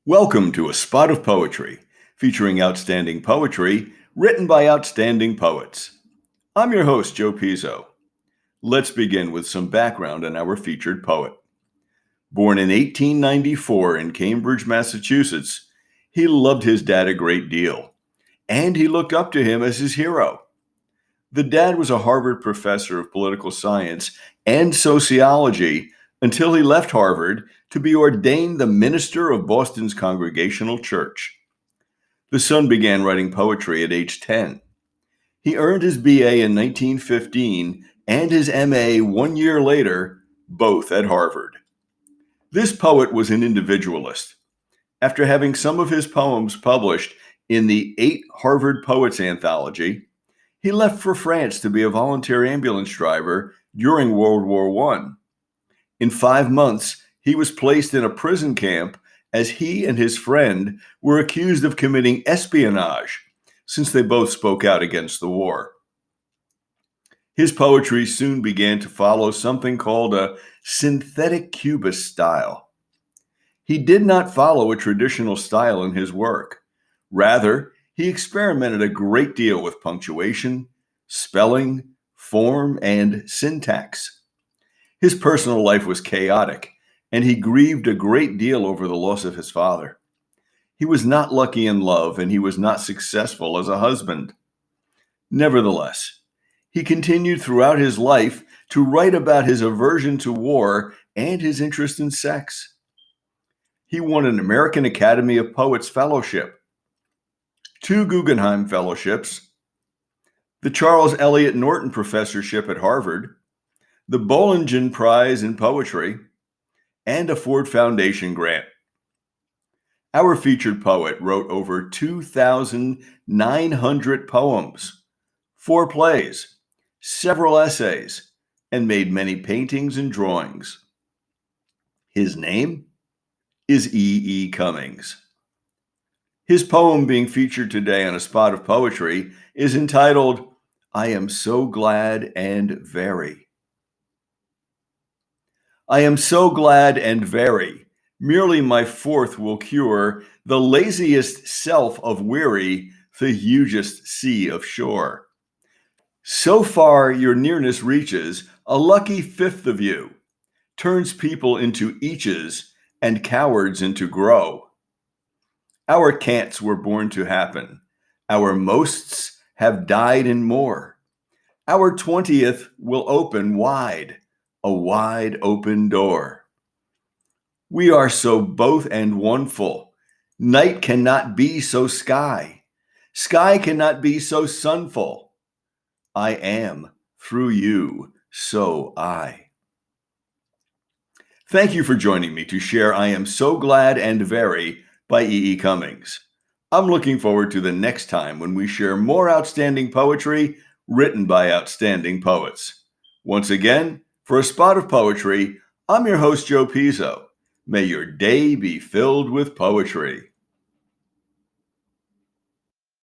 Welcome to A Spot of Poetry, featuring outstanding poetry written by outstanding poets. I'm your host, Joe Pizzo. Let's begin with some background on our featured poet. Born in 1894 in Cambridge, Massachusetts, he loved his dad a great deal, and he looked up to him as his hero. The dad was a Harvard professor of political science and sociology until he left Harvard to be ordained the minister of Boston's Congregational Church. The son began writing poetry at age 10. He earned his BA in 1915 and his MA 1 year later, both at Harvard. This poet was an individualist. After having some of his poems published in the 8 Harvard Poets Anthology, he left for France to be a volunteer ambulance driver during World War I. In 5 months, he was placed in a prison camp as he and his friend were accused of committing espionage, since they both spoke out against the war. His poetry soon began to follow something called a synthetic cubist style. He did not follow a traditional style in his work. Rather, he experimented a great deal with punctuation, spelling, form, and syntax. His personal life was chaotic, and he grieved a great deal over the loss of his father. He was not lucky in love, and he was not successful as a husband. Nevertheless, he continued throughout his life to write about his aversion to war and his interest in sex. He won an American Academy of Poets Fellowship, 2 Guggenheim Fellowships, the Charles Eliot Norton Professorship at Harvard, the Bollingen Prize in Poetry, and a Ford Foundation grant. Our featured poet wrote over 2,900 poems, 4 plays, several essays, and made many paintings and drawings. His name is E. Cummings. His poem being featured today on A Spot of Poetry is entitled, I Am So Glad and Very. I am so glad and very, merely my forth will cure the laziest self of weary, the hugest sea of shore. So far your nearness reaches, a lucky fifth of you, turns people into eaches and cowards into grow. Our can'ts were born to happen, our mosts have died in more. Our 20th will open wide, a wide open door. We are so both and oneful. Night cannot be so sky. Sky cannot be so sunful. I am, through you, so I. Thank you for joining me to share I Am So Glad and Very by E. Cummings. I'm looking forward to the next time when we share more outstanding poetry written by outstanding poets. Once again, for A Spot of Poetry, I'm your host, Joe Pizzo. May your day be filled with poetry.